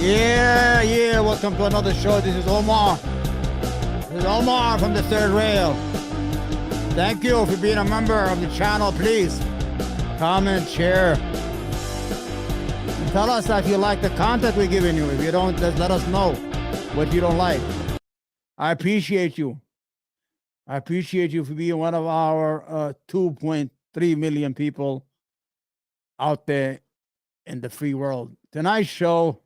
Yeah, welcome to another show. This is Omar. This is Omar from the Third Rail. Thank you for being a member of the channel. Please comment, share. And tell us if you like the content we're giving you. If you don't, just let us know what you don't like. I appreciate you. I appreciate you for being one of our 2.3 million people out there in the free world. Tonight's show,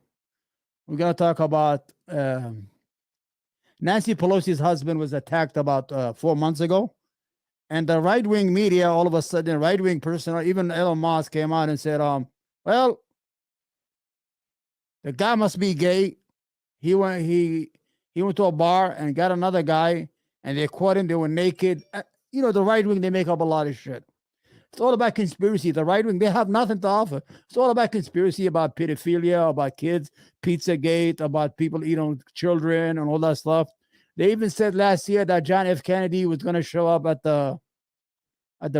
we're going to talk about Nancy Pelosi's husband was attacked about 4 months ago. And the right-wing media, all of a sudden, right-wing person, or even Elon Musk came out and said, well, the guy must be gay. He went to a bar and got another guy, and they caught him. They were naked. You know, the right-wing, they make up a lot of shit. It's all about conspiracy. The right wing, they have nothing to offer. It's all about conspiracy, about pedophilia, about kids, Pizzagate, about people eating children and all that stuff. They even said last year that John F. Kennedy was going to show up at the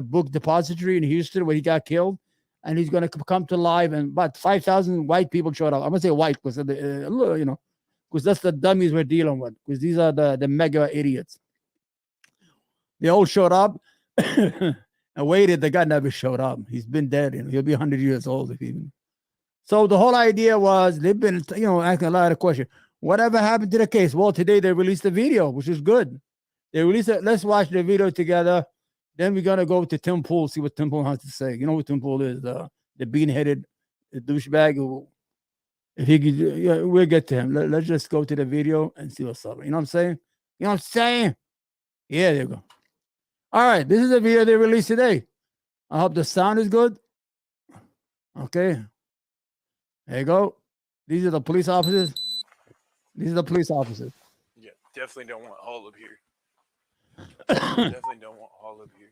book depository in Houston where he got killed, and he's going to come to life. And about 5,000 white people showed up. I'm going to say white because because that's the dummies we're dealing with. Because these are the mega idiots. They all showed up. And waited, the guy never showed up. He's been dead. He'll be 100 years old if even. So the whole idea was they've been, asking a lot of questions. Whatever happened to the case? Well, today they released a video, which is good. They released it. Let's watch the video together. Then we're gonna go to Tim Pool, see what Tim Pool has to say. You know what Tim Pool is? The bean-headed douchebag. If he could, we'll get to him. Let's just go to the video and see what's up. You know what I'm saying? You know what I'm saying? Yeah, there you go. All right, this is a video they released today. I hope the sound is good. Okay. There you go. These are the police officers. These are the police officers. Yeah, definitely don't want all of here. Definitely don't want all of here.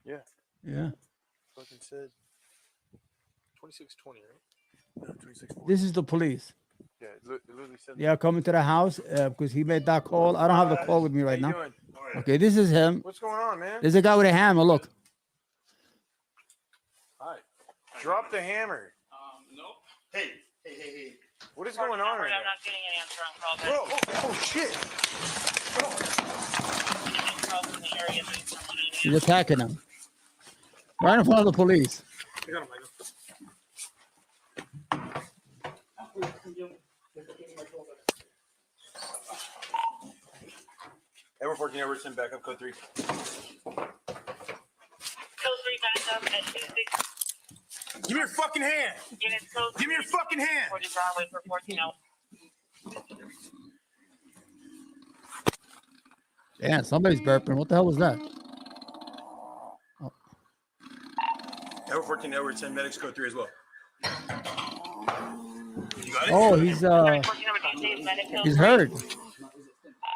Yeah. Yeah. Fucking said 2620, right? No, 2640. This is the police. Yeah, it literally said. Yeah, coming to the house because he made that call. I don't have the call with me right now. Doing? Okay, this is him. What's going on, man? There's a guy with a hammer. Look. Hi. Drop the hammer. Nope. Hey. What is going on right now? I'm not getting an answer on calls. Oh, shit. He's attacking him. Right in front of the police. I got him, Michael. Edward 14, Edward, send backup code 3. Code 3 backup at 26. Give me your fucking hand. Units code Give me your fucking hand. 40 Broadway for 14 out. Damn, somebody's burping. What the hell was that? Edward 14, Edward, send medics code 3 as well. You got it? Oh, he's hurt.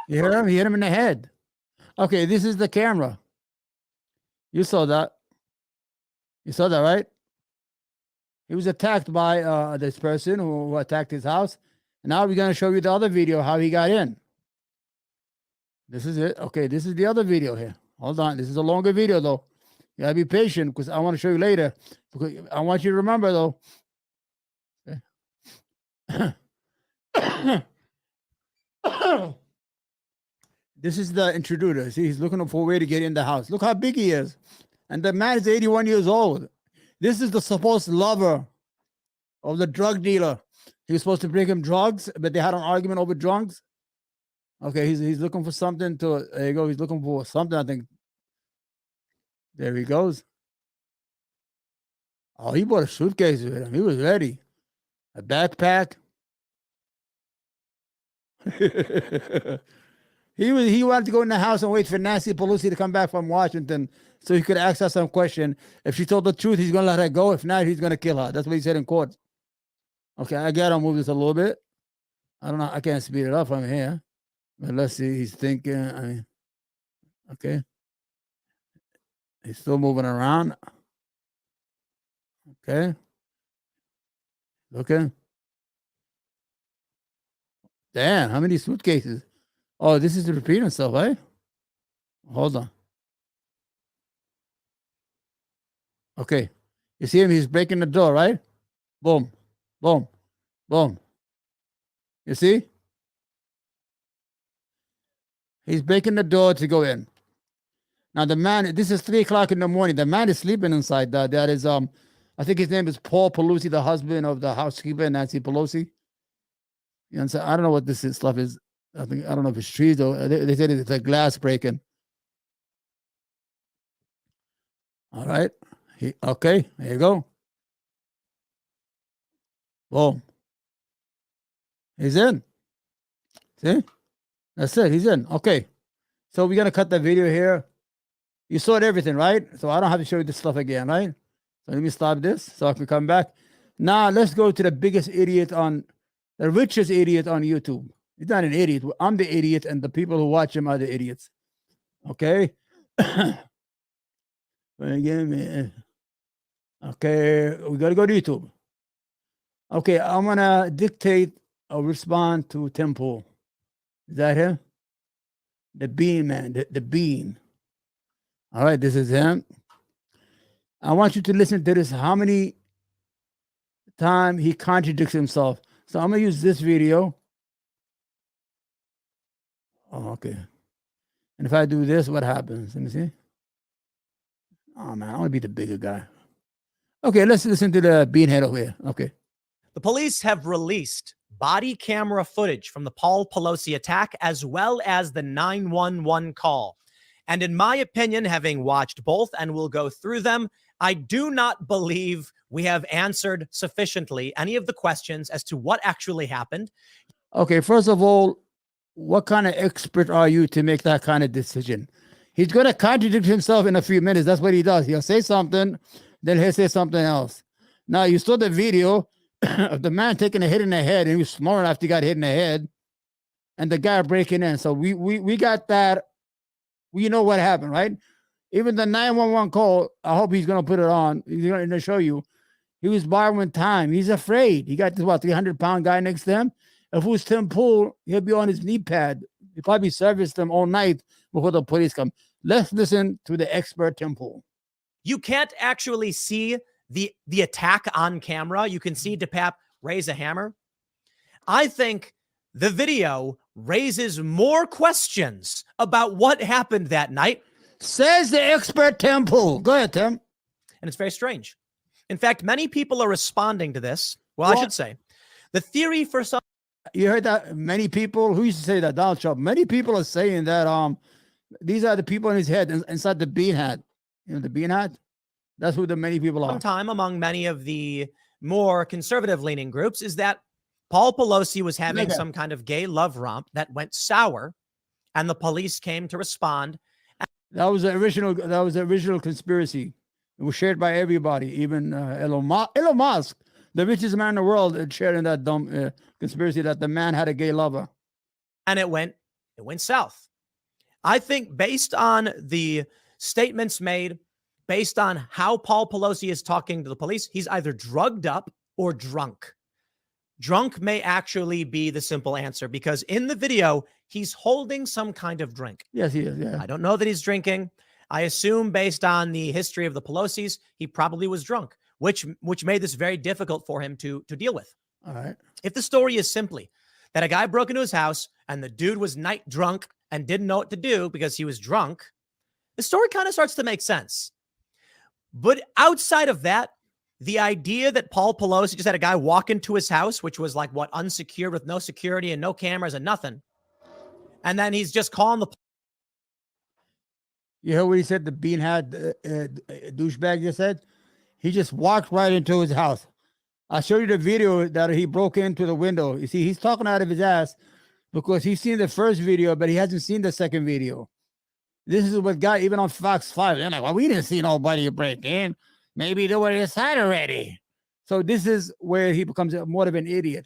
You hear him? He hit him in the head. Okay, this is the camera. You saw that. You saw that, right? He was attacked by this person who attacked his house. And now we're going to show you the other video, how he got in. This is it. Okay, this is the other video here. Hold on. This is a longer video, though. You got to be patient because I want to show you later. Because I want you to remember, though. Okay. This is the intruder. See, he's looking for a way to get in the house. Look how big he is. And the man is 81 years old. This is the supposed lover of the drug dealer. He was supposed to bring him drugs, but they had an argument over drugs. Okay, he's looking for something to, there you go. He's looking for something, I think. There he goes. Oh, he bought a suitcase with him. He was ready. A backpack. He wanted to go in the house and wait for Nancy Pelosi to come back from Washington so he could ask her some question. If she told the truth, he's going to let her go. If not, he's going to kill her. That's what he said in court. Okay, I got to move this a little bit. I don't know. I can't speed it up from here. But let's see. He's thinking. Okay. He's still moving around. Okay. Okay. Damn, how many suitcases? Oh, this is repeating stuff, right? Hold on. Okay. You see him? He's breaking the door, right? Boom, boom, boom. You see? He's breaking the door to go in. Now the man, this is 3 o'clock in the morning. The man is sleeping inside. That is I think his name is Paul Pelosi, the husband of the housekeeper, Nancy Pelosi. You know, I don't know what this stuff is. I don't know if it's trees or they said it's a glass breaking. All right. Okay, there you go. Boom. He's in. See? That's it. He's in. Okay. So we're gonna cut the video here. You saw everything, right? So I don't have to show you this stuff again, right? So let me stop this so I can come back. Now let's go to the biggest idiot on the richest idiot on YouTube. He's not an idiot. I'm the idiot, and the people who watch him are the idiots. Okay. Okay, we gotta go to YouTube. Okay, I'm gonna dictate a respond to Tim Pool. Is that him? The Bean Man, the Bean. All right, this is him. I want you to listen to this. How many times he contradicts himself? So I'm gonna use this video. Oh, okay. And if I do this, what happens? Let me see. Oh man, I want to be the bigger guy. Okay, let's listen to the beanhead over here. Okay. The police have released body camera footage from the Paul Pelosi attack, as well as the 911 call. And in my opinion, having watched both and will go through them, I do not believe we have answered sufficiently any of the questions as to what actually happened. Okay, first of all, what kind of expert are you to make that kind of decision? He's going to contradict himself in a few minutes. That's what he does. He'll say something, then he'll say something else. Now, you saw the video of the man taking a hit in the head, and he was smart enough to get hit in the head, and the guy breaking in. So we got that. We know what happened, right? Even the 911 call, I hope he's going to put it on. He's going to show you. He was borrowing time. He's afraid. He got this, 300-pound guy next to him. If it was Tim Pool, he'll be on his knee pad. He probably serviced them all night before the police come. Let's listen to the expert Tim Pool. You can't actually see the attack on camera. You can see DePape raise a hammer. I think the video raises more questions about what happened that night. Says the expert Tim Pool. Go ahead, Tim. And it's very strange. In fact, many people are responding to this. Well, I should say, the theory for some. You heard that? Many people, who used to say that? Donald Trump. Many people are saying that these are the people in his head inside the bean hat. You know, the bean hat? That's who the many people are. Time among many of the more conservative leaning groups is that Paul Pelosi was having some kind of gay love romp that went sour, and the police came to respond. That was the original conspiracy. It was shared by everybody, even Elon Musk, the richest man in the world, shared in that dumb conspiracy that the man had a gay lover. And it went south. I think based on the statements made, based on how Paul Pelosi is talking to the police, he's either drugged up or drunk. Drunk may actually be the simple answer, because in the video, he's holding some kind of drink. Yes, he is. Yeah. I don't know that he's drinking. I assume based on the history of the Pelosi's, he probably was drunk, which made this very difficult for him to deal with. All right. If the story is simply that a guy broke into his house and the dude was night drunk and didn't know what to do because he was drunk, the story kind of starts to make sense. But outside of that, the idea that Paul Pelosi just had a guy walk into his house, which was like unsecured with no security and no cameras and nothing, and then he's just calling the. You heard what he said? The bean hat douchebag just said. He just walked right into his house. I'll show you the video that he broke into the window. You see, he's talking out of his ass because he's seen the first video, but he hasn't seen the second video. This is what got even on Fox 5. They're like, well, we didn't see nobody break in. Maybe they were inside already. So this is where he becomes more of an idiot.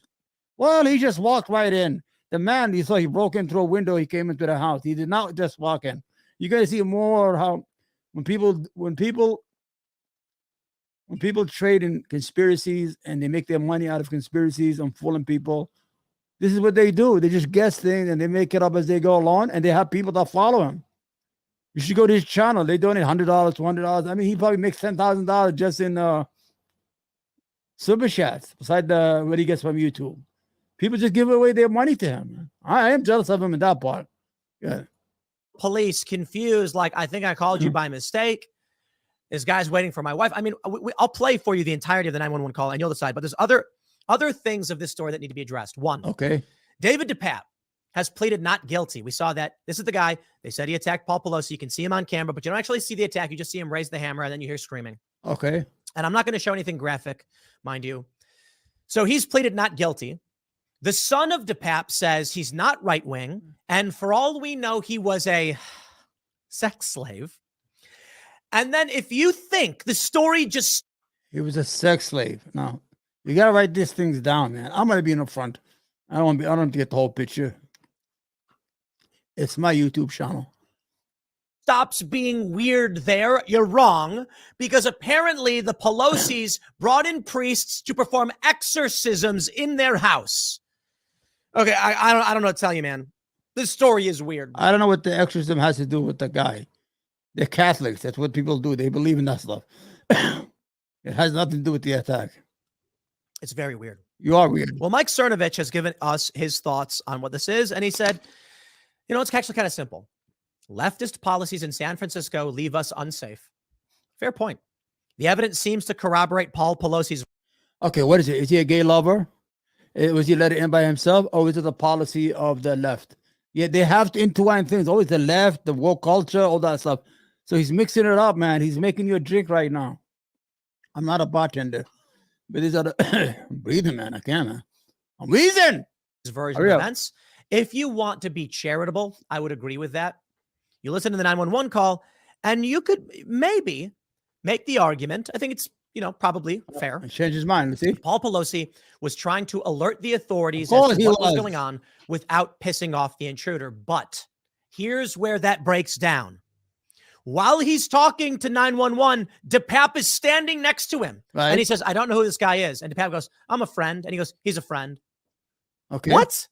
Well, he just walked right in. The man, you saw, he broke in through a window. He came into the house. He did not just walk in. You're going to see more how when people trade in conspiracies and they make their money out of conspiracies and fooling people, This is what they do. They just guess things and they make it up as they go along, and they have people that follow him. You should go to his channel. They donate $100, $200. I mean, he probably makes $10,000 just in super chats, beside what he gets from YouTube. People just give away their money to him. I am jealous of him in that part. Yeah. Police confused, like, I think I called you by mistake. This guy's waiting for my wife. I mean, I'll play for you the entirety of the 911 call and you'll decide. But there's other things of this story that need to be addressed. One, Okay. David DePape has pleaded not guilty. We saw that. This is the guy. They said he attacked Paul Pelosi. You can see him on camera, but you don't actually see the attack. You just see him raise the hammer and then you hear screaming. Okay. And I'm not going to show anything graphic, mind you. So he's pleaded not guilty. The son of DePape says he's not right-wing. And for all we know, he was a sex slave. And then if you think the story just... He was a sex slave. No, you got to write these things down, man. I'm going to be in the front. I don't have to get the whole picture. It's my YouTube channel. stops being weird there, you're wrong, because apparently the Pelosi's brought in priests to perform exorcisms in their house. Okay, I don't know what to tell you, man. This story is weird. I don't know what the exorcism has to do with the guy. They're Catholics. That's what people do. They believe in that stuff. It has nothing to do with the attack. It's very weird. You are weird. Well, Mike Cernovich has given us his thoughts on what this is, and he said, you know, it's actually kind of simple. Leftist policies in San Francisco leave us unsafe. Fair point. The evidence seems to corroborate Paul Pelosi's. Okay, what is it? Is he a gay lover? Was he let it in by himself, or is it the policy of the left? Yeah, they have to intertwine things. Always the left, the woke culture, all that stuff. So he's mixing it up, man. He's making you a drink right now. I'm not a bartender, but these are the I'm breathing, man. I can't, man. I'm wheezing. Version of events. If you want to be charitable, I would agree with that. You listen to the 911 call, and you could maybe make the argument. I think it's, you know, probably fair. Change his mind. See, Paul Pelosi was trying to alert the authorities as to what was going on without pissing off the intruder. But here's where that breaks down. While he's talking to 911, DePape is standing next to him. Right. And he says, I don't know who this guy is. And DePape goes, I'm a friend. And he goes, he's a friend. okay. What?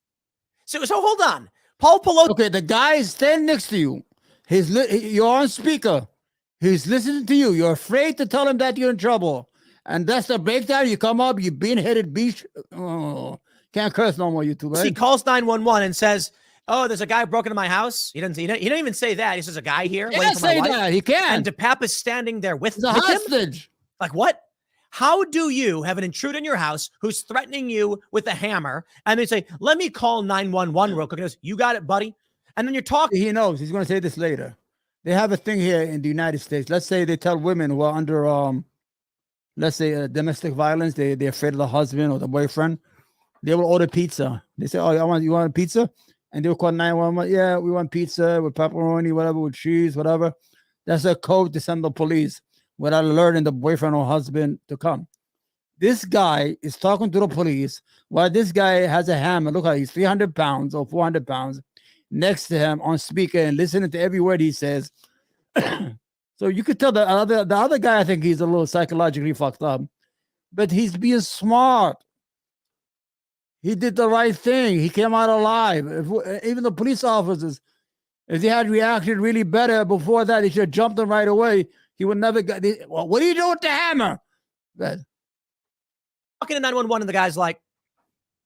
So hold on. Paul Pelosi. Okay, the guy is standing next to you. You're on speaker. He's listening to you. You're afraid to tell him that you're in trouble. And that's the breakdown. You come up, you bean-headed beach. Oh, can't curse no more, YouTube. Right? He calls 911 and says, oh, there's a guy broke into my house. He didn't even say that. He says, a guy here. He can't say that. He can't. And DePape is standing there with, He's a hostage. him. Like, what? How do you have an intruder in your house who's threatening you with a hammer? And they say, let me call 911 real quick. He goes, you got it, buddy. And then you're talking. He knows. He's going to say this later. They have a thing here in the United States. Let's say they tell women who are under, let's say domestic violence, they're afraid of the husband or the boyfriend. They will order pizza. They say, oh, you want a pizza? And they'll call 911. Yeah, we want pizza with pepperoni, whatever, with cheese, whatever. That's a code to send the police without alerting the boyfriend or husband to come. This guy is talking to the police while this guy has a hammer. Look how he's 300 pounds or 400 pounds next to him on speaker and listening to every word he says. So you could tell the other guy, I think he's a little psychologically fucked up, but he's being smart. He did the right thing. He came out alive. Even the police officers, if they had reacted really better before that, they should have jumped him right away. He would never get. Well, what are you doing with the hammer? But, talking to 911, and the guy's like,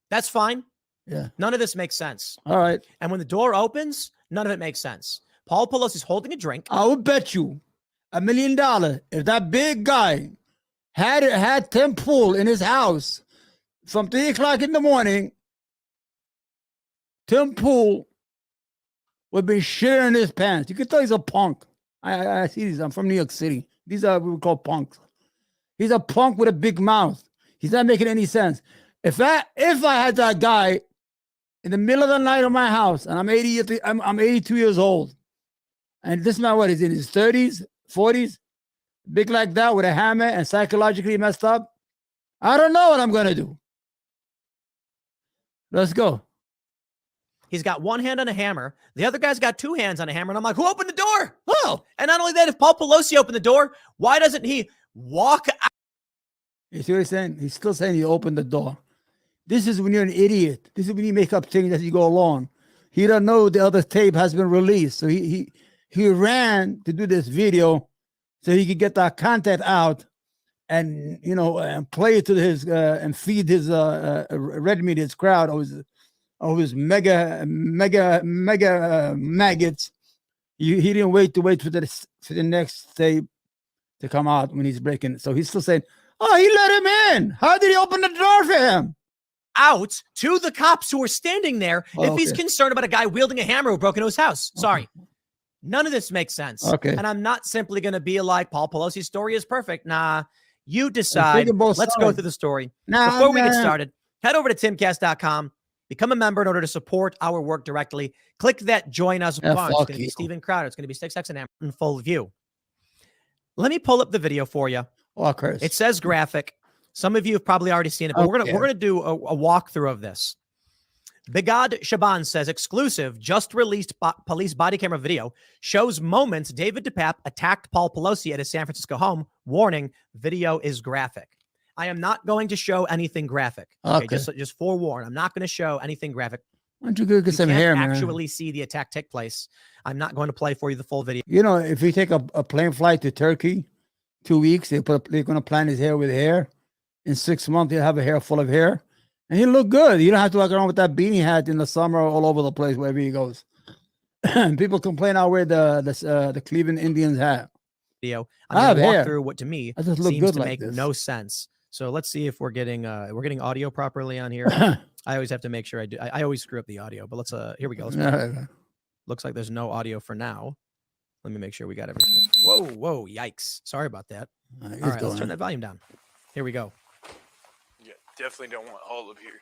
that's fine. yeah. None of this makes sense. All right. And when the door opens, none of it makes sense. Paul Pelosi's holding a drink. I would bet you $1 million if that big guy had Tim Pool in his house from 3 o'clock in the morning, Tim Pool would be shitting in his pants. You could tell he's a punk. I see these. I'm from New York City. These are what we call punks. He's a punk with a big mouth. He's not making any sense. If I had that guy in the middle of the night in my house, and I'm 82 years old, and this man, what, he's in his 30s, 40s, big like that with a hammer and psychologically messed up, I don't know what I'm going to do. Let's go. He's got one hand on a hammer. The other guy's got two hands on a hammer. And I'm like, who opened the door? Oh, and not only that, if Paul Pelosi opened the door, why doesn't he walk out? You see what he's saying? He's still saying he opened the door. This is when you're an idiot. This is when you make up things as you go along. He don't know the other tape has been released, so he ran to do this video so he could get that content out and and play it to his and feed his red meat, his crowd, of his mega maggots. He didn't wait for the next tape to come out when he's breaking it. So he's still saying, "Oh, he let him in. How did he open the door for him?" Out to the cops who are standing there if he's concerned about a guy wielding a hammer who broke into his house. Sorry. None of this makes sense. Okay. And I'm not simply going to be like, Paul Pelosi's story is perfect. Nah, you decide. Let's go through the story. Before we get started, head over to timcast.com. Become a member in order to support our work directly. Click that join us bar. It's going to be Steven Crowder. It's going to be 6X and Amber in full view. Let me pull up the video for you. Oh, Chris. It says graphic. Some of you have probably already seen it, but we're gonna do a walkthrough of this. Bigad Shaban says exclusive, just released police body camera video shows moments David DePape attacked Paul Pelosi at his San Francisco home. Warning, video is graphic. I am not going to show anything graphic. Okay. Just forewarn. I'm not going to show anything graphic. Why don't you go get some hair, man? Actually see the attack take place. I'm not going to play for you the full video. If you take a plane flight to Turkey, 2 weeks, they're going to plant his hair with hair. In 6 months, he'll have a hair full of hair. And he'll look good. You don't have to walk around with that beanie hat in the summer all over the place, wherever he goes. People complain I wear the Cleveland Indians hat. Video. I'm going to walk through what to me seems to make no sense. So let's see if we're getting audio properly on here. I always have to make sure I do. I always screw up the audio, but let's here we go. Looks like there's no audio for now. Let me make sure we got everything. Whoa, yikes. Sorry about that. All right, let's turn that volume down. Here we go. Yeah, definitely don't want all of here.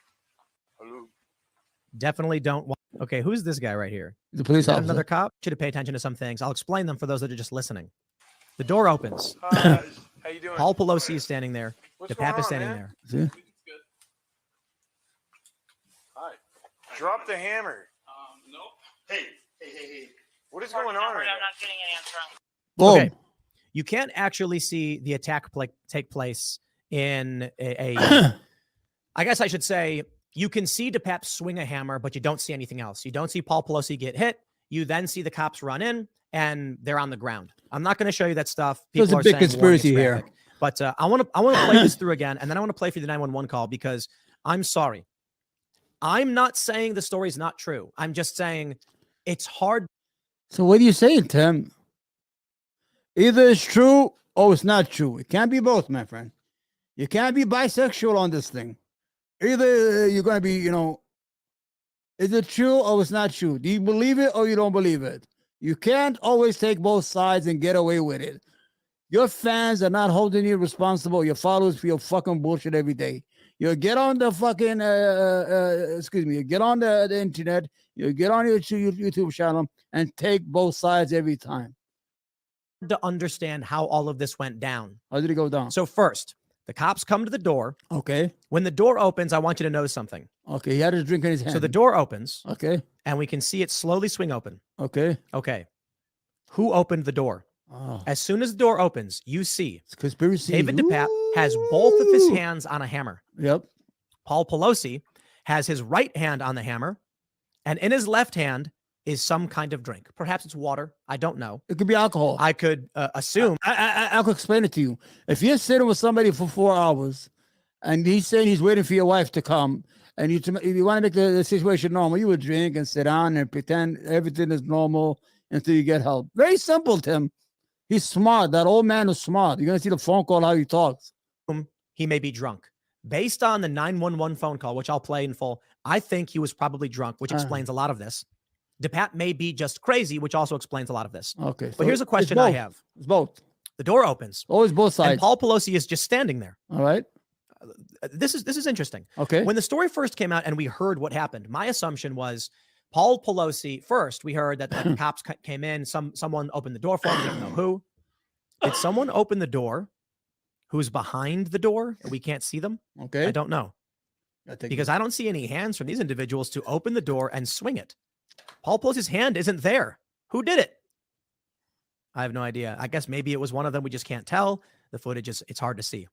Hello. Definitely don't want. Okay, who's this guy right here? The police officer. Another cop? Should have paid attention to some things. I'll explain them for those that are just listening. The door opens. Hi, how you doing? Paul Pelosi is standing there. DePape is standing there. See? Hi. Drop the hammer. Nope. Hey. What is going on right I'm now? not getting an answer. Boom. Okay. You can't actually see the attack take place in a I guess I should say you can see DePape swing a hammer, but you don't see anything else. You don't see Paul Pelosi get hit. You then see the cops run in and they're on the ground. I'm not going to show you that stuff. There's a big conspiracy here. But I want to play this through again, and then I want to play for the 911 call because I'm sorry. I'm not saying the story's not true. I'm just saying it's hard. So what are you saying, Tim? Either it's true or it's not true. It can't be both, my friend. You can't be bisexual on this thing. Either you're going to be, is it true or it's not true? Do you believe it or you don't believe it? You can't always take both sides and get away with it. Your fans are not holding you responsible. Your followers feel fucking bullshit every day. You get on the fucking, you get on the internet, you get on your YouTube channel and take both sides every time. To understand how all of this went down. How did it go down? So first, the cops come to the door. Okay. When the door opens, I want you to know something. Okay, he had a drink in his hand. So the door opens. Okay. And we can see it slowly swing open. Okay. Okay. Who opened the door? Oh. As soon as the door opens, you see It's conspiracy. David DePape has both of his hands on a hammer. Yep. Paul Pelosi has his right hand on the hammer, and in his left hand is some kind of drink. Perhaps it's water. I don't know. It could be alcohol. I could assume. I could explain it to you. If you're sitting with somebody for 4 hours and he's saying he's waiting for your wife to come, and if you want to make the situation normal, you would drink and sit down and pretend everything is normal until you get help. Very simple, Tim. He's smart. That old man is smart. You're going to see the phone call, how he talks. He may be drunk. Based on the 911 phone call, which I'll play in full, I think he was probably drunk, which explains a lot of this. DePape may be just crazy, which also explains a lot of this. Okay. But here's a question I have. It's both. The door opens. Always both sides. And Paul Pelosi is just standing there. All right. This is interesting. Okay. When the story first came out and we heard what happened, my assumption was Paul Pelosi, first, we heard that the cops came in, someone opened the door for him, we don't know who. Did someone open the door who's behind the door and we can't see them? Okay. I don't know. Because I don't see any hands from these individuals to open the door and swing it. Paul Pelosi's hand isn't there. Who did it? I have no idea. I guess maybe it was one of them. We just can't tell. The footage it's hard to see.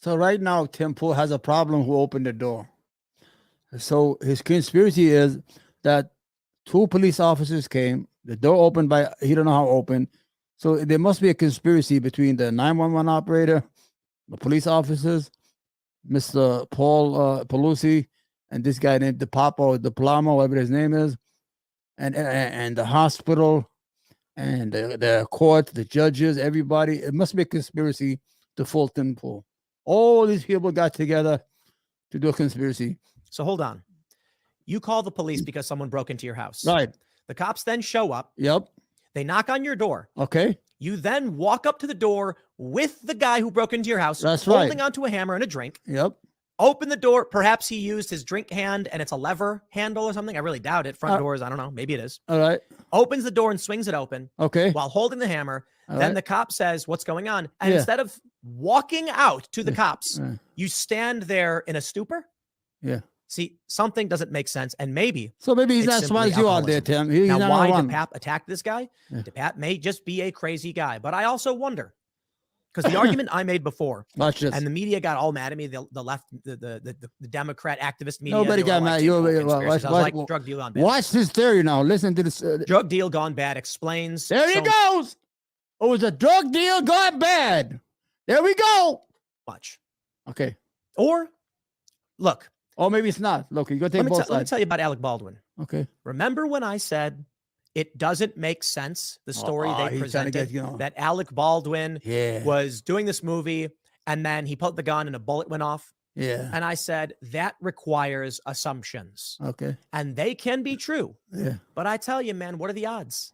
So right now, Tim Pool has a problem who opened the door. So his conspiracy is that 2 police officers came, the door opened by, he don't know how open. So there must be a conspiracy between the 911 operator, the police officers, Mr. Paul Pelosi, and this guy named DePapa or DePlamo, whatever his name is, and the hospital, and the court, the judges, everybody. It must be a conspiracy to fool Tim Pool. All these people got together to do a conspiracy. So hold on. You call the police because someone broke into your house. Right. The cops then show up. Yep. They knock on your door. Okay. You then walk up to the door with the guy who broke into your house, That's holding right. onto a hammer and a drink. Yep. Open the door. Perhaps he used his drink hand and it's a lever handle or something. I really doubt it. Front doors, I don't know. Maybe it is. All right. Opens the door and swings it open Okay. while holding the hammer. All Then right. the cop says, "What's going on?" And Yeah. instead of walking out to the cops, Yeah. you stand there in a stupor. Yeah. See, something doesn't make sense. And maybe So maybe he's It's not smart simply as you out there, alcoholism. Tim. He's now not why one. DePap attacked this guy? Yeah. DePap may just be a crazy guy. But I also wonder, because the argument I made before, Watch this. and the media got all mad at me, the left, the Democrat activist media. Nobody they were got all mad. like, You- "Typical watch- conspiracies." I was watch- like, drug deal gone bad. Watch this theory now. Listen to this. Drug deal gone bad explains. There he so goes. It was a drug deal gone bad. There we go. much. Okay. Or, look, Or maybe it's not. Look, you got to take both let me sides. tell you about Alec Baldwin. Okay. Remember when I said it doesn't make sense, the story Oh, they he's trying to presented, get, you know. that Alec Baldwin Yeah. was doing this movie and then he pulled the gun and a bullet went off? Yeah. And I said, that requires assumptions Okay. and they can be true. Yeah. But I tell you, man, what are the odds?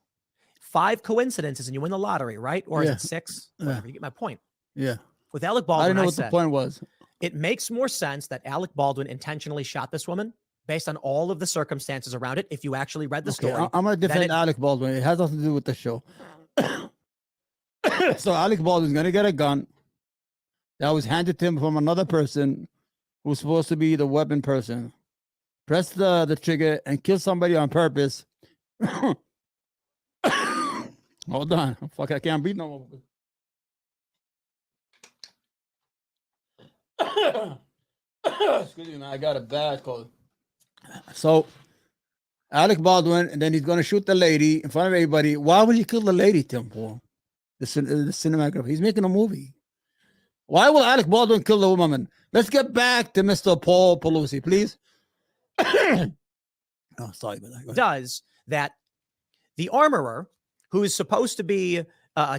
5 coincidences and you win the lottery, right? Or is Yeah. it 6? Yeah. Whatever. You get my point. Yeah. With Alec I Baldwin, didn't know I what the said, point was. it makes more sense that Alec Baldwin intentionally shot this woman based on all of the circumstances around it. If you actually read the Okay, story, I'm going to defend it- Alec Baldwin. It has nothing to do with the show. So Alec Baldwin's going to get a gun that was handed to him from another person who's supposed to be the weapon person. Press the trigger and kill somebody on purpose. Hold on. Fuck, I can't breathe no more. Excuse me, man. I got a bad cold. So, Alec Baldwin, and then he's going to shoot the lady in front of everybody. Why would he kill the lady, Tim Pool? The cinematographer. He's making a movie. Why will Alec Baldwin kill the woman? Let's get back to Mr. Paul Pelosi, please. Oh, sorry about that. Go ahead. does that the armorer, who is supposed to be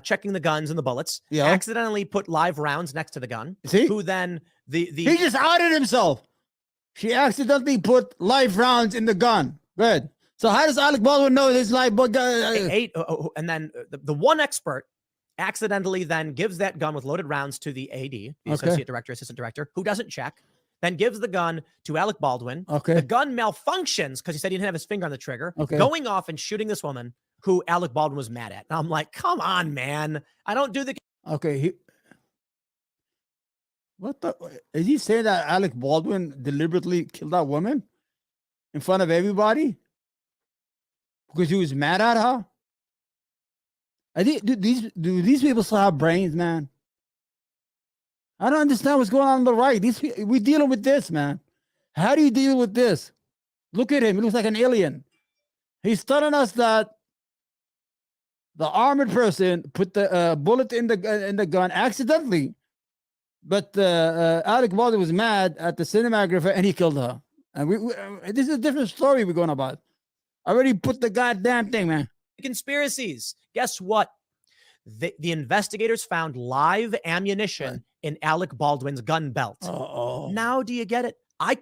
checking the guns and the bullets, Yeah. accidentally put live rounds next to the gun. See? Who then the He just outed himself. She accidentally put live rounds in the gun. Good. So how does Alec Baldwin know this live gun? and then the one expert accidentally then gives that gun with loaded rounds to the AD, the associate director, assistant director, who doesn't check, then gives the gun to Alec Baldwin. The Okay. gun malfunctions because he said he didn't have his finger on the trigger, Okay. going off and shooting this woman who Alec Baldwin was mad at. And I'm like, come on, man. I don't do the Okay. What the? Is he saying that Alec Baldwin deliberately killed that woman in front of everybody because he was mad at her? Do these people still have brains, man? I don't understand what's going on the right. We dealing with this, man. How do you deal with this? Look at him. He looks like an alien. He's telling us that the armored person put the bullet in the gun accidentally, but Alec Baldwin was mad at the cinematographer and he killed her. And this is a different story we're going about. I already put the goddamn thing, man. conspiracies. Guess what? The investigators found live ammunition in Alec Baldwin's gun belt. Oh, Now do you get it? I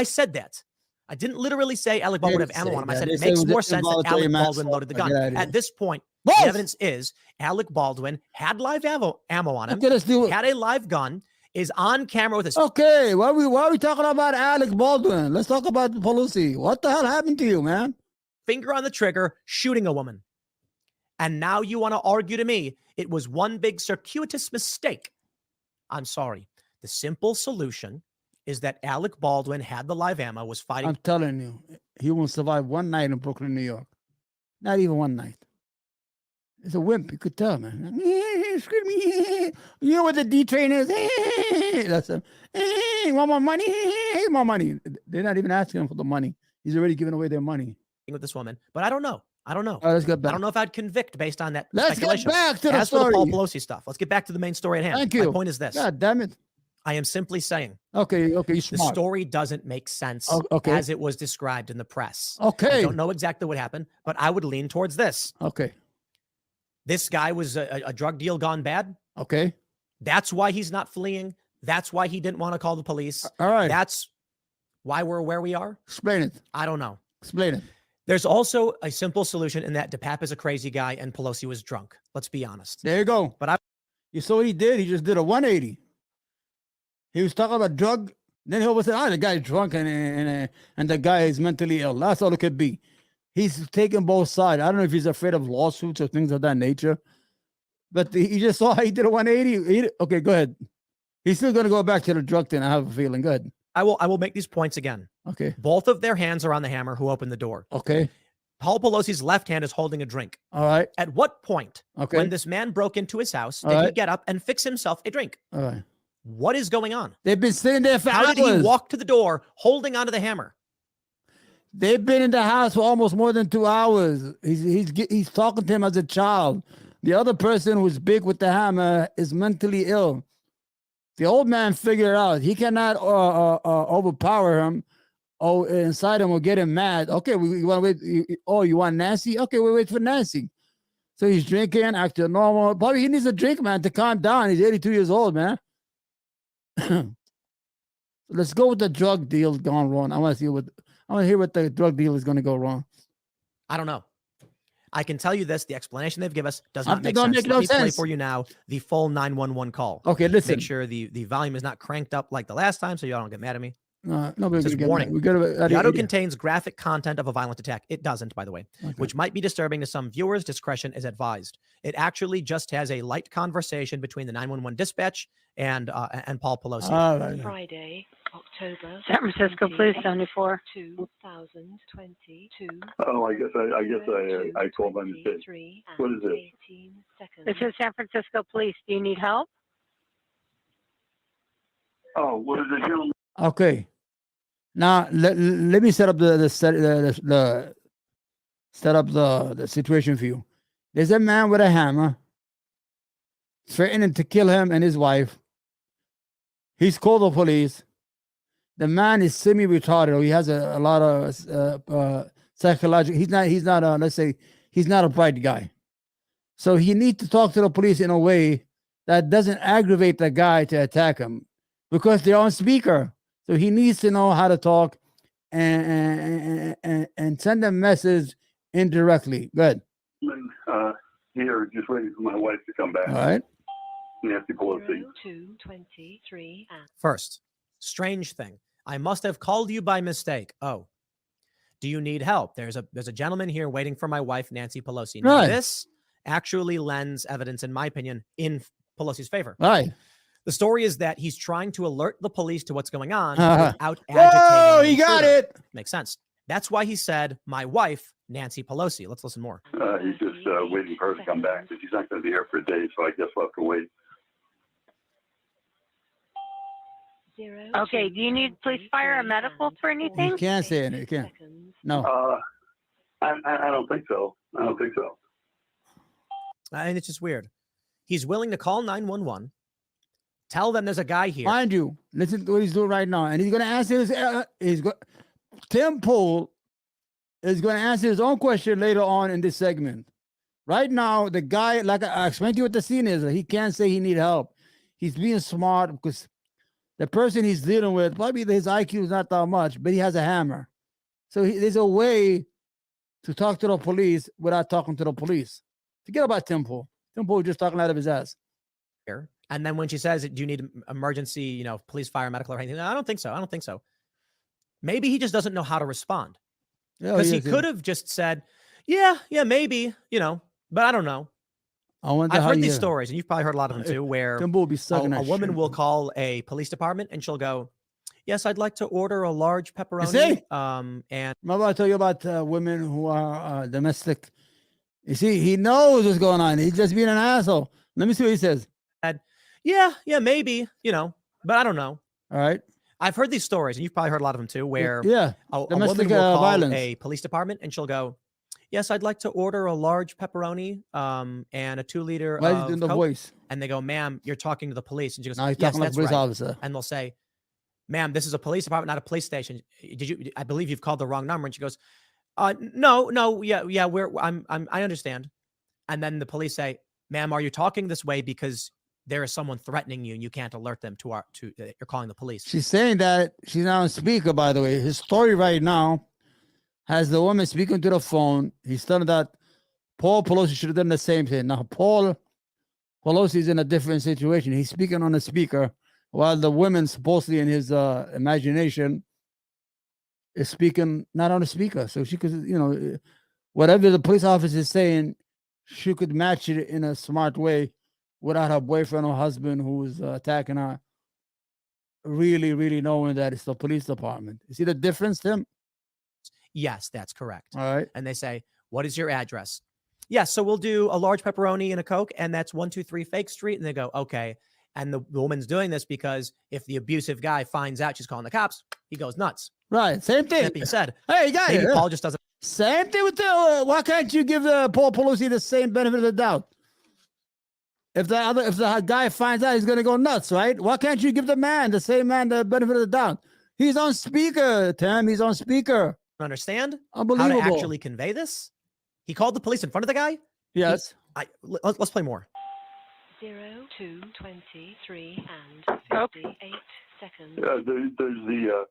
said that. I didn't literally say Alec Baldwin would have ammo on him. I said They it said it makes was more an sense that involuntary Alec Baldwin manslaughter. loaded the Get gun. out of here. At this point, Both! the evidence is Alec Baldwin had live ammo on him, Okay, let's do it. had a live gun, is on camera with his Okay, why are we talking about Alec Baldwin? Let's talk about Pelosi. What the hell happened to you, man? finger on the trigger, shooting a woman. And now you want to argue to me it was one big circuitous mistake. I'm sorry. The simple solution is that Alec Baldwin had the live ammo, was fighting. I'm telling you, he won't survive one night in Brooklyn, New York. Not even one night. It's a wimp. You could tell, man. Screaming. You know what the D train is? That's him. Want more money? More money. They're not even asking him for the money. He's already giving away their money. With this woman, but I don't know. I don't know. All right, let's get I back. don't know if I'd convict based on that Let's speculation. get back to the As for the story. Paul Pelosi stuff, let's get back to the main story at hand. Thank you. My point is this. God damn it. I am simply saying Okay, you're the smart. story doesn't make sense Okay. as it was described in the press. I Okay. don't know exactly what happened, but I would lean towards this. Okay. This guy was a drug deal gone bad. Okay. That's why he's not fleeing. That's why he didn't want to call the police. All right. That's why we're where we are. Explain it. I don't know. Explain it. There's also a simple solution in that DePape is a crazy guy and Pelosi was drunk. Let's be honest. There you go. But you saw what he did? He just did a 180. He was talking about drug. Then he always said, the guy's drunk and the guy is mentally ill. That's all it could be. He's taking both sides. I don't know if he's afraid of lawsuits or things of that nature. But he just saw how he did a 180. Okay, go ahead. He's still going to go back to the drug thing. I have a feeling. Good. I will make these points again. Okay. Both of their hands are on the hammer who opened the door. Okay. Paul Pelosi's left hand is holding a drink. All right. At what point, Okay. when this man broke into his house, All did he right. get up and fix himself a drink? All right. What is going on? They've been sitting there for How hours. did he walk to the door holding onto the hammer? They've been in the house for almost more than 2 hours. He's talking to him as a child. The other person who's big with the hammer is mentally ill. The old man figured it out. He cannot overpower him. Oh, inside him will get him mad. Okay, we want to wait. You want Nancy? Okay, we wait for Nancy. So he's drinking, acting normal. Probably he needs a drink, man, to calm down. He's 82 years old, man. Let's go with the drug deal gone wrong. I want to hear what the drug deal is going to go wrong. I don't know. I can tell you this: the explanation they've given us does not make don't sense. make no Let me play sense. for you now the full 911 call. Okay, listen. Make sure the volume is not cranked up like the last time, so y'all don't get mad at me. Nobody's Says gonna get warning. mad. We got The audio contains graphic content of a violent attack. It doesn't, by the way, Okay. which might be disturbing to some viewers. Discretion is advised. It actually just has a light conversation between the 911 dispatch and Paul Pelosi. All right. Friday, October San Francisco Police 74. 2022. Oh, I guess I called by mistake. What is it? 18 seconds. This is San Francisco Police. Do you need help? Oh, what is it, gentlemen? Okay. Now let me set up the situation for you. There's a man with a hammer threatening to kill him and his wife. He's called the police. The man is semi-retarded. He has a lot of psychological. He's not let's say he's not a bright guy. So he needs to talk to the police in a way that doesn't aggravate the guy to attack him, because they're on speaker. So he needs to know how to talk and send a message indirectly. Good. Here, just waiting for my wife to come back. All right. Nancy Pelosi. 2:23 and First, strange thing. I must have called you by mistake. Oh, do you need help? There's a gentleman here waiting for my wife, Nancy Pelosi. Now, Right. this actually lends evidence, in my opinion, in Pelosi's favor. All right. The story is that he's trying to alert the police to what's going on Uh-huh. without agitating. Whoa, the he got intruder. it. Makes sense. That's why he said, my wife, Nancy Pelosi. Let's listen more. He's just waiting for her to come back. But she's not going to be here for a day, so I guess we'll have to wait. Okay, do you need police, fire, or medical for anything? You can't say it. You can't. No. I don't think so. I don't think so. And it's just weird. He's willing to call 911, tell them there's a guy here. Mind you, listen to what he's doing right now, and he's going to answer his. Tim Pool is going to answer his own question later on in this segment. Right now, the guy, like I explained to you what the scene is, he can't say he need help. He's being smart because the person he's dealing with, probably his IQ is not that much, but he has a hammer. So there's a way to talk to the police without talking to the police. Forget about Tim Pool. Tim Pool just talking out of his ass. Here. And then when she says, do you need emergency, police, fire, medical, or anything? No, I don't think so. I don't think so. Maybe he just doesn't know how to respond. Yeah, Because he could have just said, yeah, maybe, but I don't know. I've heard these stories, and you've probably heard a lot of them too, where Tim Pool be sucking a that woman shit. will call a police department and she'll go, yes, I'd like to order a large pepperoni. see? And Remember I told you about women who are domestic You see, he knows what's going on. He's just being an asshole. Let me see what he says. Yeah, maybe, but I don't know. All right. I've heard these stories, and you've probably heard a lot of them too, where Yeah. a woman Domestic will call violence. a police department and she'll go, "Yes, I'd like to order a large pepperoni and a 2-liter Why is he of doing the Coke." voice? And they go, "Ma'am, you're talking to the police." And she goes, Now he's "Yes, talking like a that's police right." officer. And they'll say, "Ma'am, this is a police department, not a police station. I believe you've called the wrong number." And she goes, "No, yeah, I understand." And then the police say, "Ma'am, are you talking this way because there is someone threatening you and you can't alert them you're calling the police?" She's saying that she's not on speaker, by the way. His story right now has the woman speaking to the phone. He's telling that Paul Pelosi should have done the same thing. Now, Paul Pelosi is in a different situation. He's speaking on a speaker while the woman supposedly in his imagination is speaking not on a speaker. So she could, whatever the police officer is saying, she could match it in a smart way without her boyfriend or husband who's attacking her really, really knowing that it's the police department. You see the difference, Tim? Yes, that's correct. All right. And they say, "What is your address?" "Yes, so we'll do a large pepperoni and a Coke, and that's 123 Fake Street." And they go, "Okay." And the woman's doing this because if the abusive guy finds out she's calling the cops, he goes nuts. Right. Same thing. That being said, Hey, guys. maybe Paul just doesn't. Same thing with the. Why can't you give Paul Pelosi the same benefit of the doubt? If the guy finds out, he's gonna go nuts, right? Why can't you give the same man, the benefit of the doubt? He's on speaker, Tim. He's on speaker. Understand Unbelievable. how to actually convey this? He called the police in front of the guy. Yes. Let's play more. 0 to 23 and 58 seconds. There's the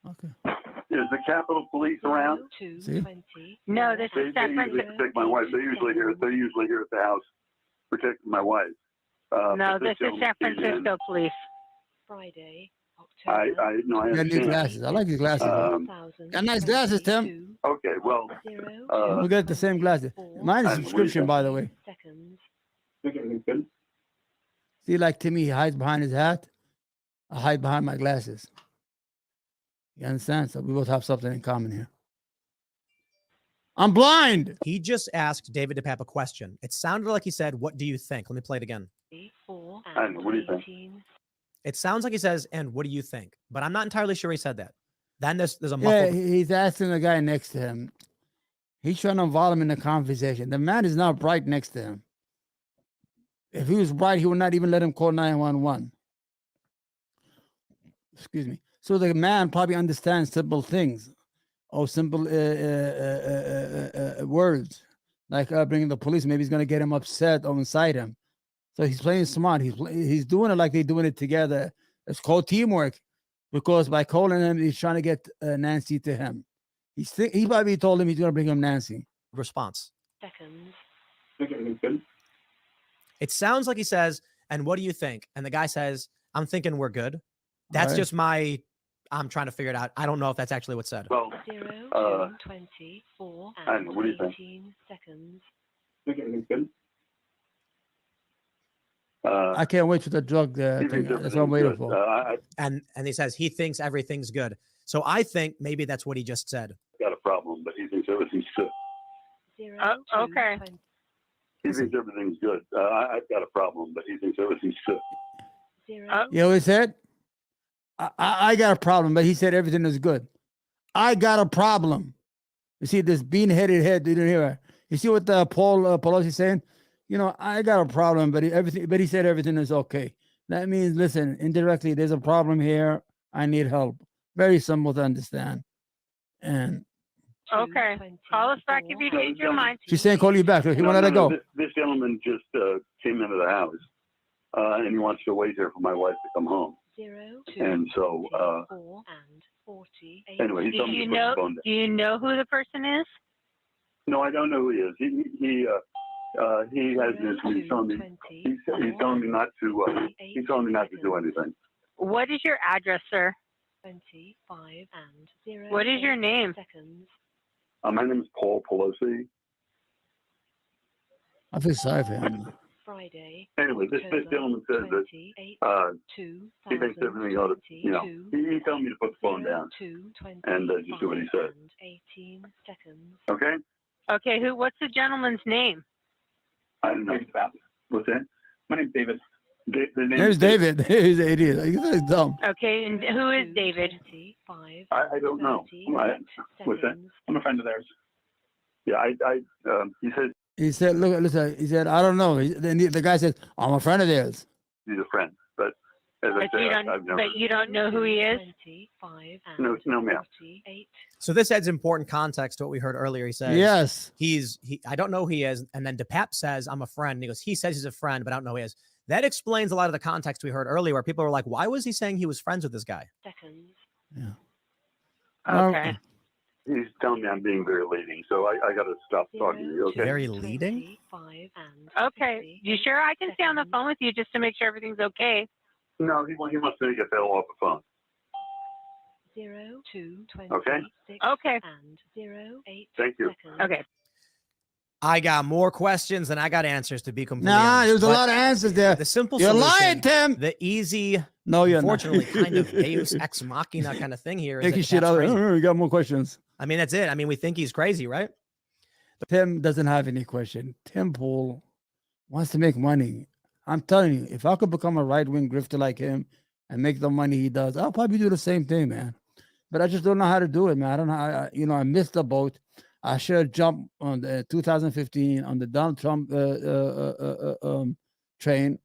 Okay. is the Capitol Police around? 0 to See? 20. No, this They is San usually Francisco. protect my wife. They're usually here at the house protecting my wife. No, But this is San gentleman came in. Francisco police. Friday, I October. know. I You got new understand. glasses. I like these glasses. Got nice glasses, Tim. Okay, well, We'll get the same glasses. Mine is And subscription, by the way. Seconds. good. See, like Timmy, he hides behind his hat. I hide behind my glasses. You understand? So we both have something in common here. I'm blind. He just asked David DePape a question. It sounded like he said, "What do you think?" Let me play it again. 4 And what do you think? 18. It sounds like he says, "And what do you think?" But I'm not entirely sure he said that. Then there's a Yeah, muffled. he's asking the guy next to him. He's trying to involve him in the conversation. The man is not bright next to him. If he was bright, he would not even let him call 911. Excuse me. So the man probably understands simple things or simple words, like bringing the police. Maybe he's going to get him upset or incite him. So he's playing smart. He's doing it like they're doing it together. It's called teamwork, because by calling him, he's trying to get Nancy to him. He probably told him he's going to bring him Nancy. Response. Seconds. Good. It sounds like he says, "And what do you think?" And the guy says, "I'm thinking we're good." That's Right. just I'm trying to figure it out. I don't know if that's actually what's said. Well, 0 to 24 and and what do you think? 18 seconds. good. I can't wait for the drug He thing. thinks That's what I'm waiting everything's for. good. And he says he thinks everything's good. So I think maybe that's what he just said. I've got a problem, but he thinks everything's good. 0 okay. to 20. He thinks everything's good. I've got a problem, but he thinks everything's good. 0 You know what he said? I got a problem, but he said everything is good. I got a problem. You see this bean-headed head, you didn't hear it. You see what Paul Pelosi saying? I got a problem, but he said everything is okay. That means, listen, indirectly, there's a problem here. I need help. Very simple to understand. And Okay. Call us back if you change your mind. she's saying call you back. He won't let her go. This gentleman just came into the house, and he wants to wait here for my wife to come home. 0 to And so, 24 and 48. anyway, he told me to put the phone down. Do you know who the person is? No, I don't know who he is. He has this. He's telling me. He's telling me not to. He's telling me not to do anything. What is your address, sir? 25 and 0. What is your name? Seconds. My name is Paul Pelosi. I feel sorry for him. Friday. Anyway, this gentleman says that 28 he thinks everything ought to. He told me to put the phone down. And just do what he says. 18 seconds. Okay. Okay, what's the gentleman's name? I don't know. What's that? My name's David. The name There's is David. He's an idiot. He's dumb. Okay, and who is David? I don't know. What's that? I'm a friend of theirs. Yeah, he says He said, look, listen, he said, I don't know. Then the guy said, I'm a friend of theirs. he's a friend, but as I But you said, don't. I've never. But you don't know who he is. No, ma'am. So this adds important context to what we heard earlier. He says, Yes. I don't know who he is. And then DePap says, I'm a friend. And he goes, he says he's a friend, but I don't know who he is. That explains a lot of the context we heard earlier where people were like, why was he saying he was friends with this guy? Yeah. Okay. He's telling me I'm being very leading, so I got to stop talking to you. Okay. Very leading? Okay. You sure I can stay on the phone with you just to make sure everything's okay? No, he wants me to get that all off the phone. 0 to 20. Okay. Okay. And 0 Thank you. Okay. I got more questions than I got answers, to be completely Nah, honest. there's a But lot of answers there. the simple You're solution, lying, Tim. the easy, No, you're unfortunately, not. kind of Deus ex machina kind of thing here. Is Making that shit Pat's out. crazy. You got more questions. I mean, that's it. I mean, we think he's crazy, right? Tim doesn't have any question. Tim Pool wants to make money. I'm telling you, if I could become a right-wing grifter like him and make the money he does, I'll probably do the same thing, man. But I just don't know how to do it, man. I don't know how, I missed the boat. I should have jumped on the 2015 on the Donald Trump train,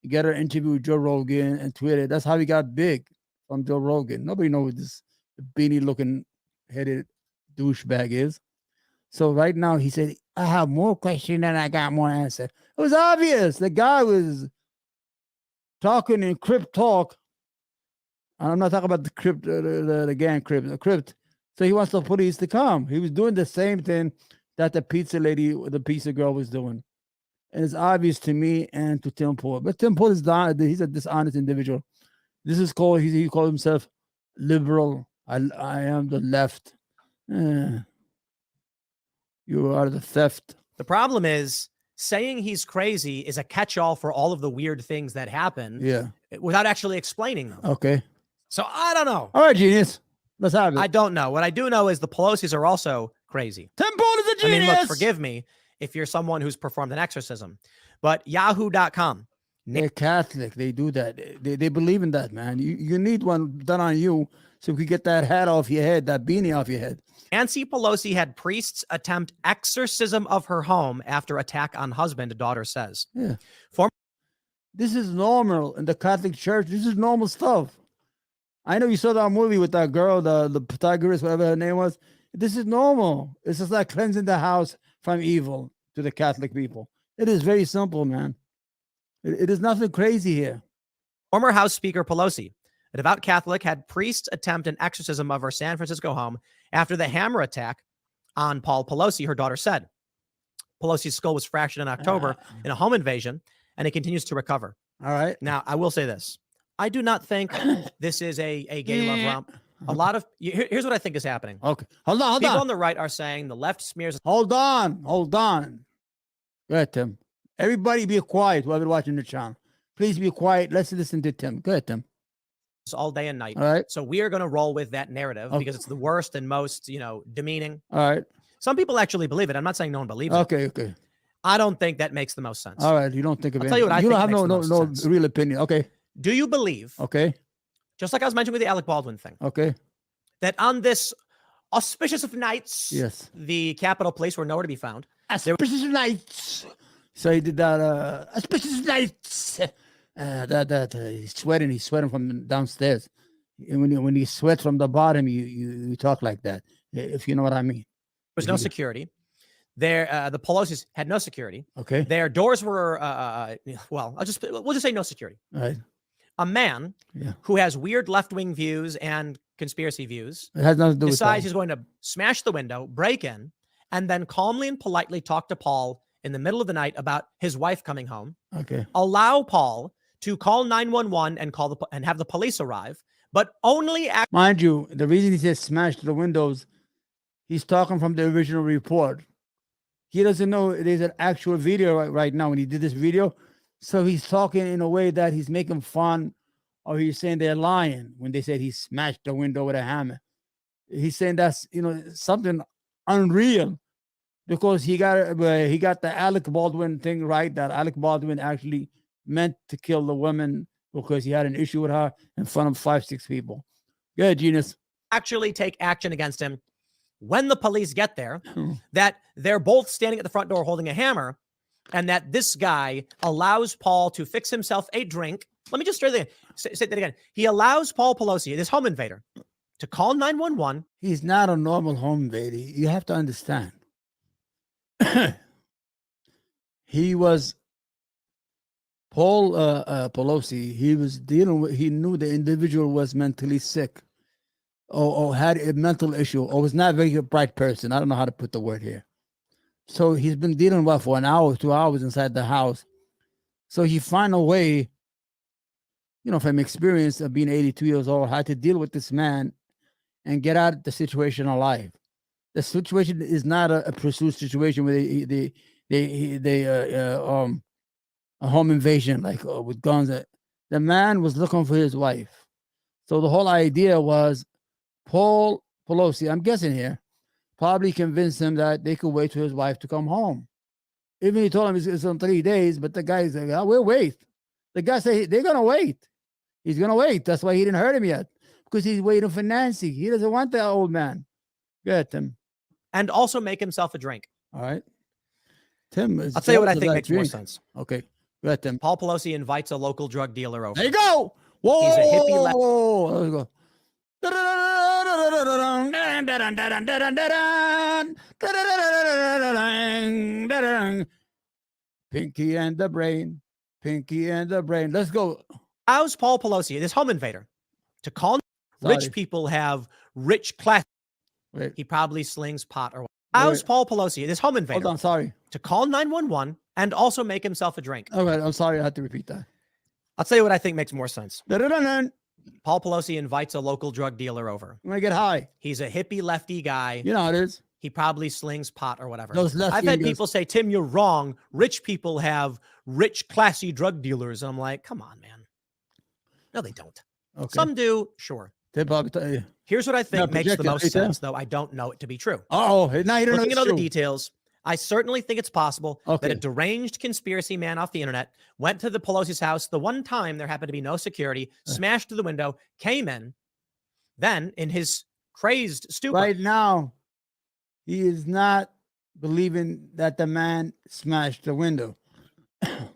get an interview with Joe Rogan and tweeted. That's how he got big from Joe Rogan. Nobody knows who this beanie-looking headed douchebag is. So right now he said, I have more questions than I got more answer. It was obvious. The guy was talking in crypt talk. I'm not talking about the crypt, the gang crypt, the crypt. So he wants the police to come. He was doing the same thing that the pizza lady, the pizza girl was doing. And it's obvious to me and to Tim Pool. But Tim Pool is he's a dishonest individual. This is called, he called himself liberal. I am the left. You are the theft. The problem is saying he's crazy is a catch-all for all of the weird things that happen without actually explaining them. Okay. So I don't know. All right, genius. Let's have it. I don't know. What I do know is the Pelosi's are also crazy. Tim Pool is a genius. I mean, look, forgive me if you're someone who's performed an exorcism, but yahoo.com. They're Catholic. They do that. They believe in that, man. You need one done on you so we could get that hat off your head, that beanie off your head. Nancy Pelosi had priests attempt exorcism of her home after attack on husband, daughter says. Yeah. This is normal in the Catholic Church. This is normal stuff. I know you saw that movie with that girl, the Pythagoras, whatever her name was. This is normal. It's just like cleansing the house from evil to the Catholic people. It is very simple, man. It is nothing crazy here. Former House Speaker Pelosi, a devout Catholic, had priests attempt an exorcism of her San Francisco home after the hammer attack on Paul Pelosi, her daughter said. Pelosi's skull was fractured in October in a home invasion, and he continues to recover. All right. Now, I will say this. I do not think this is a gay love romp. A lot of here's what I think is happening. Okay. Hold on. People on the right are saying the left smears. Hold on. Go ahead, Tim. Everybody be quiet while we're watching the channel. Please be quiet. Let's listen to Tim. Go ahead, Tim. All day and night. All right. So we are going to roll with that narrative Okay. because it's the worst and most, demeaning. All right. Some people actually believe it. I'm not saying no one believes it. Okay. I don't think that makes the most sense. All right. You don't think of I'll it. tell you what I You think don't have makes the no most sense. real opinion. Okay. Do you believe, Okay. just like I was mentioning with the Alec Baldwin thing, Okay. that on this auspicious of nights, Yes. the Capitol Police were nowhere to be found? Auspicious nights. So he did that. Auspicious nights. He's sweating from downstairs. And when you sweat from the bottom, you talk like that. If you know what I mean. There was no security. The Pelosi's had no security. Okay. Their doors were, we'll just say no security. All right. A man Yeah. who has weird left-wing views and conspiracy views It has nothing to do with decides that. he's going to smash the window, break in, and then calmly and politely talk to Paul in the middle of the night about his wife coming home. Okay. Allow Paul to call 911 and have the police arrive, but only Mind you, the reason he says smash the windows, he's talking from the original report. He doesn't know there's an actual video right now when he did this video. So he's talking in a way that he's making fun, or he's saying they're lying when they said he smashed the window with a hammer. He's saying that's something unreal. because he got the Alec Baldwin thing right. That Alec Baldwin actually meant to kill the woman because he had an issue with her in front of 5-6 people. Yeah, genius. Actually take action against him. When the police get there, that they're both standing at the front door holding a hammer, and that this guy allows Paul to fix himself a drink. Let me just say that again. He allows Paul Pelosi, this home invader, to call 911. He's not a normal home invader. You have to understand. He was Paul Pelosi. He was dealing with. He knew the individual was mentally sick, or had a mental issue, or was not a very bright person. I don't know how to put the word here. So he's been dealing with for an hour, 2 hours inside the house. So he found a way, from experience of being 82 years old, how to deal with this man and get out of the situation alive. The situation is not a pursuit situation where a home invasion like with guns. The man was looking for his wife. So the whole idea was Paul Pelosi, I'm guessing here, probably convinced him that they could wait for his wife to come home. Even he told him it's on 3 days, but the guy's like, we'll wait. The guy said they're going to wait. He's going to wait. That's why he didn't hurt him yet, because he's waiting for Nancy. He doesn't want that old man. Get him. And also make himself a drink. All right. Tim, I'll tell you what I think makes more sense. Okay. Go ahead, Tim. Paul Pelosi invites a local drug dealer over. There you go. Whoa. He's a hippie left. There you go. Pinky and the brain. Pinky and the brain. Let's go. How's Paul Pelosi, this home invader, to call rich people have rich class? Wait. He probably slings pot or what. How's Paul Pelosi, this home invader? Hold on, sorry. To call 911 and also make himself a drink. Okay, I'm sorry. I had to repeat that. I'll tell you what I think makes more sense. I'm Paul Pelosi invites a local drug dealer over. going to get high. He's a hippie lefty guy. You know how it is. He probably slings pot or whatever. Those lefty I've had guys. people say, Tim, you're wrong. Rich people have rich, classy drug dealers. And I'm like, come on, man. No, they don't. Okay. Some do, sure. They probably tell you. Here's what I think makes the projected, most right there. sense, though I don't know it to be true. Oh, now you don't Looking at know all the it's true. details, I certainly think it's possible Okay. that a deranged conspiracy man off the internet went to the Pelosi's house the one time there happened to be no security, smashed through the window, came in, then in his crazed stupor. Right now, he is not believing that the man smashed the window. I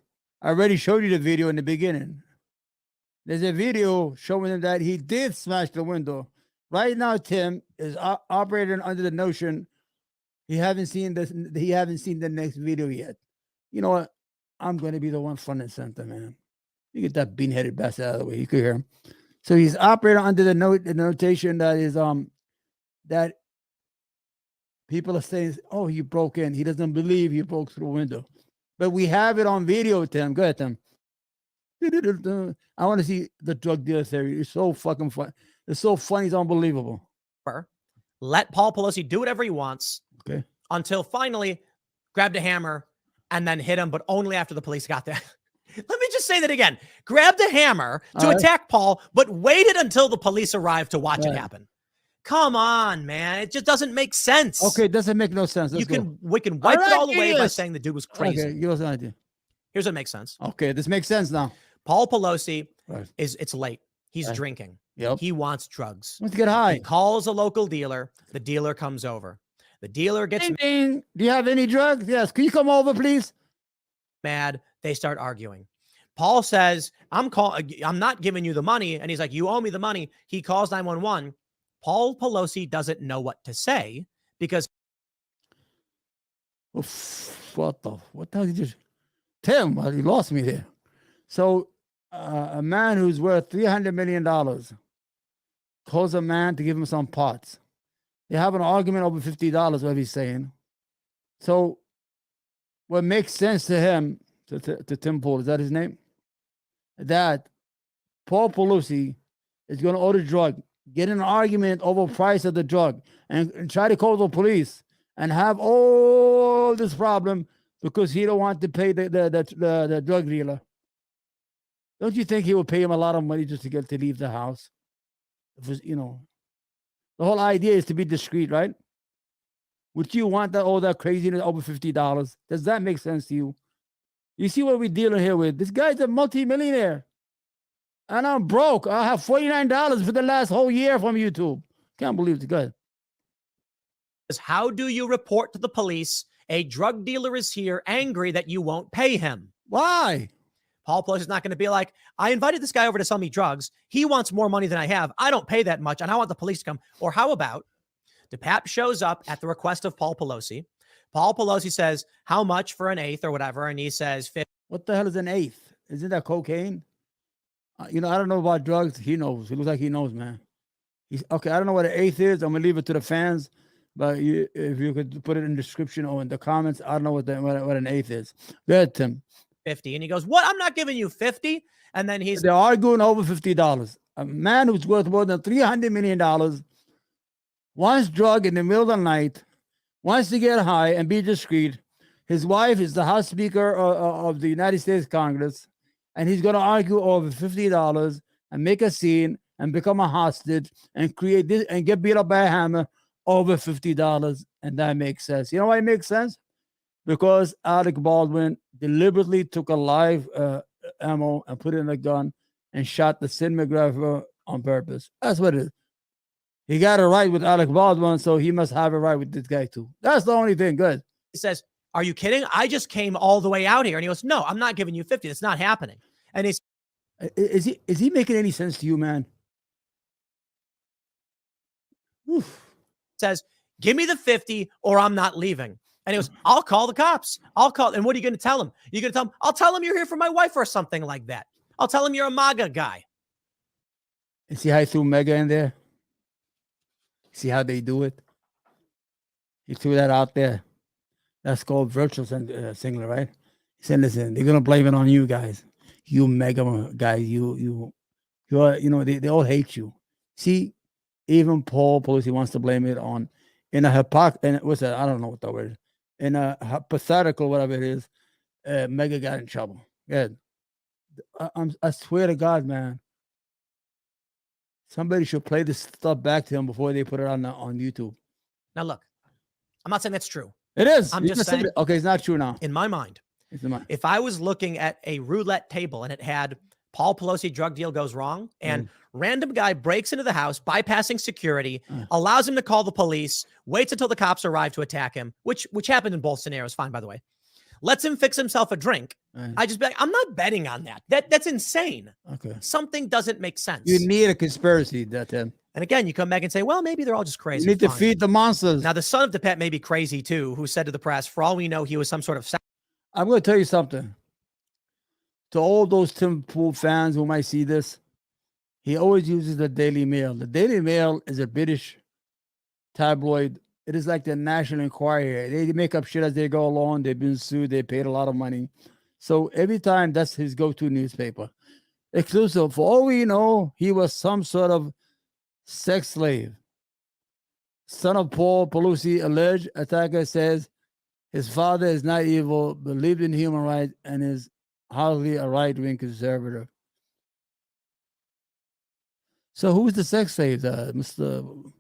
already showed you the video in the beginning. There's a video showing him that he did smash the window. Right now, Tim is operating under the notion he haven't seen the next video yet. You know what? I'm going to be the one front and center, man. You get that bean-headed bastard out of the way. You could hear him. So he's operating under the notation that is that people are saying, oh, he broke in. He doesn't believe he broke through the window. But we have it on video, Tim. Go ahead, Tim. I want to see the drug dealer theory. It's so fucking fun. It's so funny. It's unbelievable. Let Paul Pelosi do whatever he wants. Okay. Until finally grabbed a hammer and then hit him, but only after the police got there. Let me just say that again. Grabbed a hammer to attack Paul, but waited until the police arrived to watch it happen. Come on, man. It just doesn't make sense. Okay, it doesn't make no sense. We can wipe it all away by saying the dude was crazy. Okay, give us an idea. Here's what makes sense. Okay, this makes sense now. Paul Pelosi it's late. He's drinking. Yep. He wants drugs. Let's get high. He calls a local dealer. The dealer comes over. The dealer gets Ding, ding. Do you have any drugs? Yes. Can you come over, please? mad. They start arguing. Paul says, I'm not giving you the money. And he's like, you owe me the money. He calls 911. Paul Pelosi doesn't know what to say because what the hell did you just Tim? You lost me there. So a man who's worth $300 million calls a man to give him some pots. They have an argument over $50, what he's saying. So what makes sense to him, to Tim Pool, is that his name? That Paul Pelosi is going to order drug, get in an argument over price of the drug, and try to call the police and have all this problem because he don't want to pay the drug dealer. Don't you think he would pay him a lot of money just to get to leave the house? If it was, the whole idea is to be discreet, right? Would you want that all that craziness over $50? Does that make sense to you? You see what we're dealing here with? This guy's a multimillionaire. And I'm broke. I have $49 for the last whole year from YouTube. Can't believe it's good. How do you report to the police a drug dealer is here angry that you won't pay him? Why? Paul Pelosi is not going to be like, I invited this guy over to sell me drugs. He wants more money than I have. I don't pay that much, and I want the police to come. Or how about DePap shows up at the request of Paul Pelosi. Paul Pelosi says, how much for an eighth or whatever? And he says, 50. What the hell is an eighth? Isn't that cocaine? I don't know about drugs. He knows. He looks like he knows, man. He's okay. I don't know what an eighth is. I'm gonna leave it to the fans. But if you could put it in the description or in the comments, I don't know what an eighth is. Go ahead, Tim. 50. And he goes, what? I'm not giving you 50. And then they're arguing over $50. A man who's worth more than $300 million wants drug in the middle of the night, wants to get high and be discreet. His wife is the House Speaker of the United States Congress, and he's going to argue over $50 and make a scene and become a hostage and create this and get beat up by a hammer over $50. And that makes sense. You know why it makes sense? Because Alec Baldwin deliberately took a live ammo and put it in a gun and shot the cinematographer on purpose. That's what it is. He got it right with Alec Baldwin, so he must have it right with this guy too. That's the only thing. Good. He says, are you kidding? I just came all the way out here. And he goes, no, I'm not giving you 50. It's not happening. And he's, is he making any sense to you, man? Oof. Says, give me the 50 or I'm not leaving. And he goes, I'll call the cops. I'll call. And what are you going to tell him? You're going to tell him, I'll tell him you're here for my wife or something like that. I'll tell him you're a MAGA guy. You see how he threw MAGA in there? See how they do it? He threw that out there. That's called virtual singular, right? He said, listen, they're going to blame it on you guys. You MAGA guys, you are, they all hate you. See, even Paul Pelosi wants to blame it on, in a what's that? I don't know what that word is. In a hypothetical, whatever it is, MAGA got in trouble. Good. I swear to God, man. Somebody should play this stuff back to him before they put it on YouTube. Now, look, I'm not saying that's true. It is. I'm just saying. Okay, it's not true now. In my mind, if I was looking at a roulette table and it had Paul Pelosi drug deal goes wrong and random guy breaks into the house, bypassing security, allows him to call the police, waits until the cops arrive to attack him, which happened in both scenarios. Fine, by the way. Lets him fix himself a drink. I just bet I'm not betting on that. That's insane. Okay. Something doesn't make sense. You need a conspiracy, Tim. And again, you come back and say, well, maybe they're all just crazy. You need to feed the monsters. Now, the son of the pet may be crazy too, who said to the press, for all we know, he was some sort of... I'm going to tell you something. To all those Tim Pool fans who might see this, he always uses the Daily Mail. The Daily Mail is a British tabloid. It is like the National Enquirer. They make up shit as they go along. They've been sued. They paid a lot of money. So every time, that's his go-to newspaper. Exclusive. For all we know, he was some sort of sex slave. Son of Paul Pelosi, alleged attacker, says his father is not evil, believed in human rights, and is hardly a right-wing conservative. So who's the sex slave? Mr.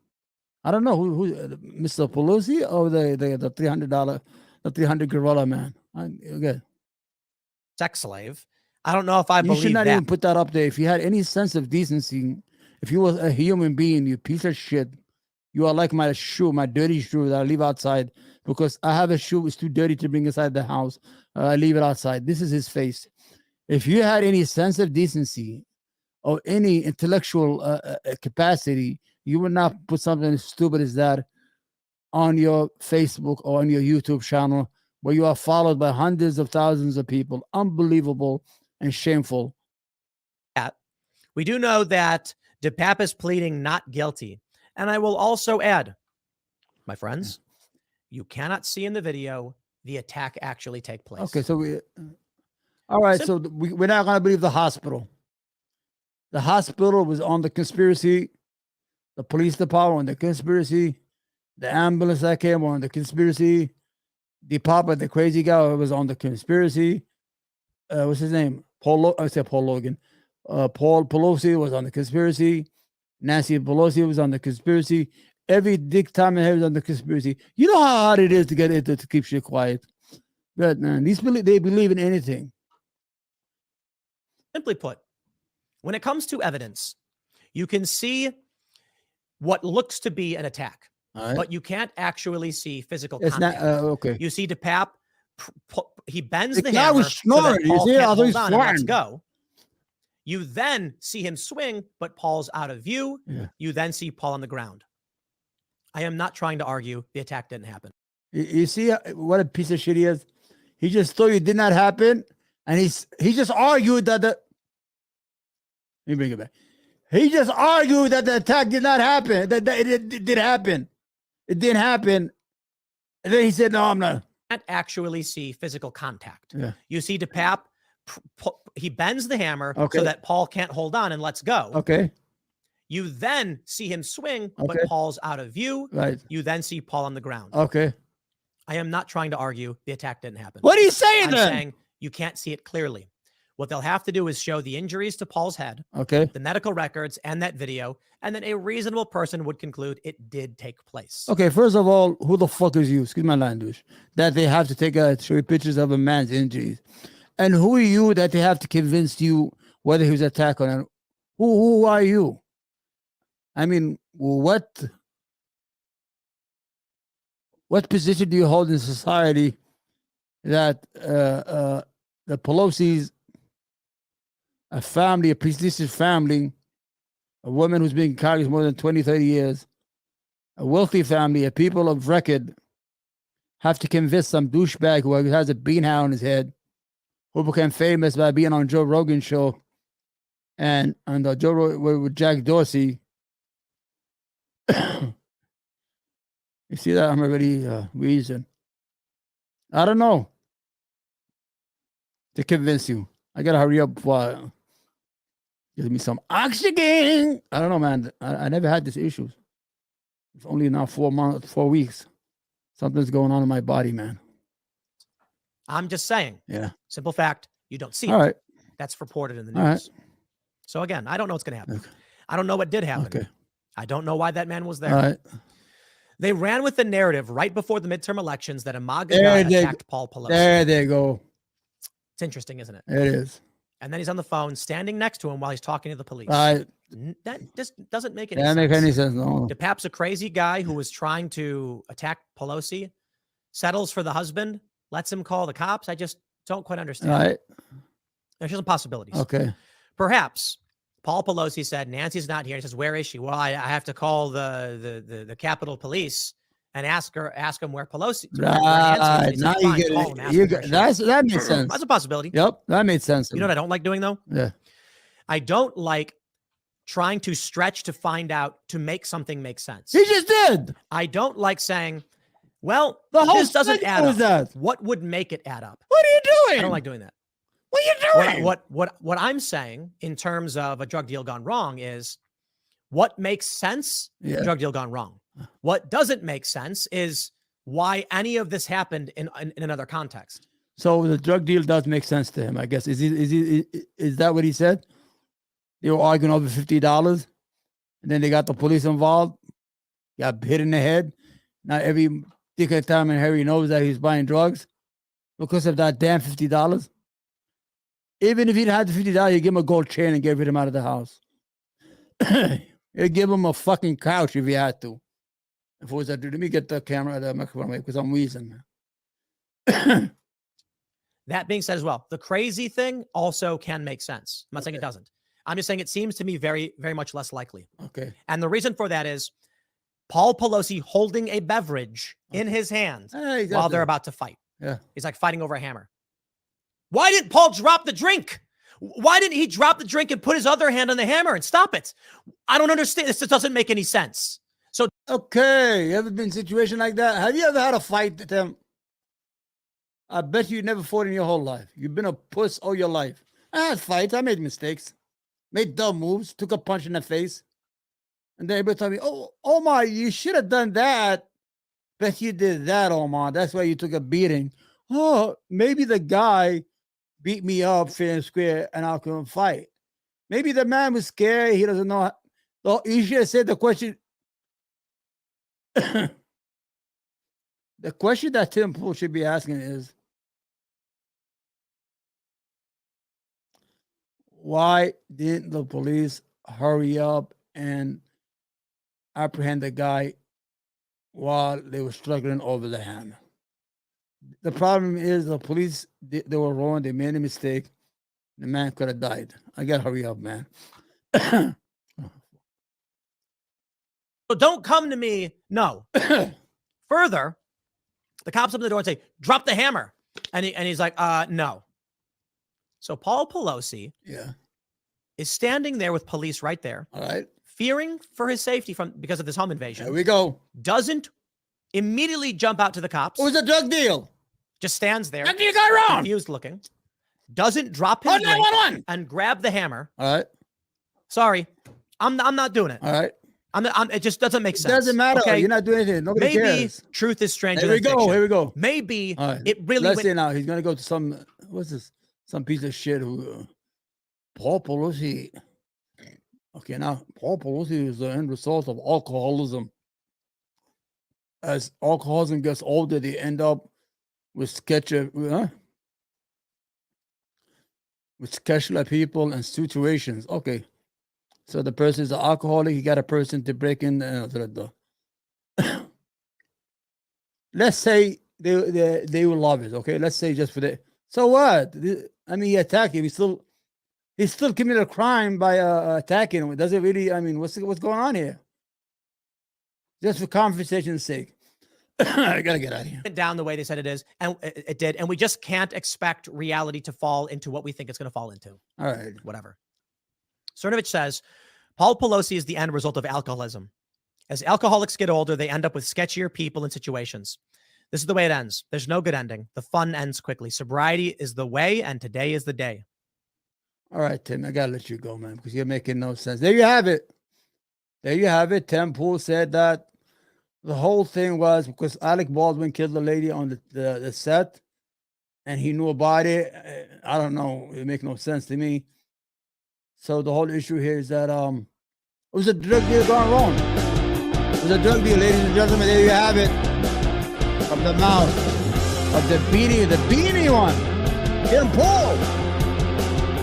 I don't know who Mr. Pelosi or the $300 the 300 gorilla man. Okay. Sex slave. I don't know if I believe that. You should not even put that up there. If you had any sense of decency, if you was a human being, you piece of shit, you are like my shoe, my dirty shoe that I leave outside because I have a shoe. It's too dirty to bring inside the house. I leave it outside. This is his face. If you had any sense of decency or any intellectual capacity, you would not put something as stupid as that on your Facebook or on your YouTube channel where you are followed by hundreds of thousands of people. Unbelievable and shameful. We do know that DePap is pleading not guilty. And I will also add, my friends, you cannot see in the video the attack actually take place. Okay, so all right, so we're not going to believe the hospital. The hospital was on the conspiracy. The police department on the conspiracy. The ambulance that came on the conspiracy. The papa, the crazy guy, was on the conspiracy. What's his name? I said Paul Logan. Paul Pelosi was on the conspiracy. Nancy Pelosi was on the conspiracy. every dick Tom and Harry's on the conspiracy. You know how hard it is to get it to keep shit quiet. But man, they believe in anything. Simply put, when it comes to evidence, you can see what looks to be an attack, All right. but you can't actually see physical It's not contact. okay. You see DePape, he bends The the guy hammer was snoring. so that Paul You see, I can't thought he hold was on and let's flying. go. You then see him swing, but Paul's out of view. Yeah. You then see Paul on the ground. I am not trying to argue the attack didn't happen. You see what a piece of shit he is? He just told you it did not happen, and he just argued that Let me bring it back. He just argued that the attack did not happen. That it did happen. It didn't happen. And then he said, "No, I'm not." Can't actually see physical contact. Yeah. You see DePape, he bends the hammer Okay. so that Paul can't hold on and let's go. Okay. You then see him swing, but Okay. Paul's out of view. Right. You then see Paul on the ground. Okay. I am not trying to argue the attack didn't happen. What are you saying I'm then? saying you can't see it clearly. What they'll have to do is show the injuries to Paul's head, Okay. the medical records, and that video, and then a reasonable person would conclude it did take place. Okay. First of all, who the fuck is you? Excuse my language. That they have to take show you pictures of a man's injuries, and who are you that they have to convince you whether he was attacked or not? Who are you? I mean, what position do you hold in society that the Pelosi's a family, a prestigious family, a woman who's been in Congress more than 20, 30 years, a wealthy family, a people of record, have to convince some douchebag who has a beanhound on his head, who became famous by being on Joe Rogan's show and on the Joe Rogan with Jack Dorsey. You see that? I'm already wheezing. I don't know. To convince you. I gotta hurry up before give me some oxygen. I don't know, man. I never had these issues. It's only now 4 weeks. Something's going on in my body, man. I'm just saying. Yeah. Simple fact, you don't see All it. right. That's reported in the All right. news. So again, I don't know what's going to happen. Okay. I don't know what did happen. Okay. I don't know why that man was there. All right. They ran with the narrative right before the midterm elections that a MAGA There guy they attacked Paul Pelosi. There they go. It's interesting, isn't it? It is. And then he's on the phone standing next to him while he's talking to the police. All right. That just doesn't make any That sense. make any sense? No. DePape's a crazy guy who was trying to attack Pelosi, settles for the husband, lets him call the cops. I just don't quite understand. All right. There's some possibilities. Okay. Perhaps Paul Pelosi said, Nancy's not here. He says, where is she? Well, I have to call the Capitol Police and ask him where Pelosi. Where Nancy is. Right. He Now said, you "Fine, call him, get ask it. him where she is." That makes sense. That's a possibility. Yep. That made sense. You know what I don't like doing though? Yeah. I don't like trying to stretch to find out to make something make sense. He just did. I don't like saying, well, The whole this doesn't segment add was up. that. What would make it add up? What are you doing? I don't like doing that. What are you doing? What I'm saying in terms of a drug deal gone wrong is what makes sense, Yeah. drug deal gone wrong. What doesn't make sense is why any of this happened in another context. So the drug deal does make sense to him, I guess. Is that what he said? They were arguing over $50, and then they got the police involved, got hit in the head. Now every dick of Tom and Harry knows that he's buying drugs because of that damn $50. Even if he'd had the $50, you give him a gold chain and get rid of him out of the house. You give him a fucking couch if you had to. If it was that, let me get the camera, the microphone away because I'm wheezing. That being said as well, the crazy thing also can make sense. I'm not saying it doesn't. I'm just saying it seems to me very, very much less likely. Okay. And the reason for that is Paul Pelosi holding a beverage in his hand Hey, while they're about to fight. Yeah. He's like fighting over a hammer. Why didn't Paul drop the drink? Why didn't he drop the drink and put his other hand on the hammer and stop it? I don't understand. This just doesn't make any sense. So Okay. You ever been in a situation like that? Have you ever had a fight with them? I bet you never fought in your whole life. You've been a puss all your life. I had fights. I made mistakes. Made dumb moves. Took a punch in the face. And then everybody told me, oh, Omar, you should have done that. Bet you did that, Omar. That's why you took a beating. Oh, maybe the guy beat me up fair and square and I couldn't fight. Maybe the man was scared. He doesn't know. You should have said the question. The question that Tim Pool should be asking is, why didn't the police hurry up and apprehend the guy while they were struggling over the hand? The problem is the police, they were wrong. They made a mistake. The man could have died. I got to hurry up, man. So don't come to me. No. Further, the cops open the door and say, drop the hammer. And he's like, no. So Paul Pelosi is standing there with police right there. All right. Fearing for his safety because of this home invasion. There we go. Doesn't immediately jump out to the cops. It was a drug deal. Just stands there. Drug deal got wrong. Confused looking. Doesn't drop his drink and grab the hammer. All right. Sorry. I'm not doing it. All right. It just doesn't make sense. It doesn't matter. Okay? You're not doing anything. Nobody Maybe cares. Truth is stranger Here we than go. fiction. Here we go. Maybe Right. it really Let's went. say now he's going to go to some, what's this? Some piece of shit who, Paul Pelosi. Okay, now Paul Pelosi is the end result of alcoholism. As alcoholism gets older, they end up with sketchy people and situations. Okay, so the person is an alcoholic. He got a person to break in the door. Let's say they will love it. Okay, let's say just for the. So what? I mean, he attacked him. He still committed a crime by attacking him. Does it really? I mean, what's going on here? Just for conversation's sake. I gotta get out of here. Down the way they said it is, and it did, and we just can't expect reality to fall into what we think it's going to fall into. All right. Whatever. Cernovich says, Paul Pelosi is the end result of alcoholism. As alcoholics get older, they end up with sketchier people and situations. This is the way it ends. There's no good ending. The fun ends quickly. Sobriety is the way, and today is the day. All right, Tim, I gotta let you go, man, because you're making no sense. There you have it. There you have it. Tim Pool said that the whole thing was because Alec Baldwin killed the lady on the set, and he knew about it. I don't know. It makes no sense to me. So the whole issue here is that it was a drug deal gone wrong. It was a drug deal, ladies and gentlemen. There you have it. From the mouth of the beanie one, Tim Pool,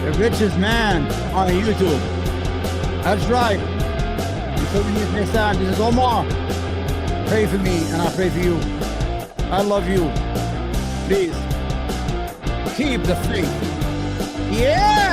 the richest man on YouTube. That's right. Until we meet next time, this is Omar. Pray for me, and I pray for you. I love you. Please keep the faith. Yeah.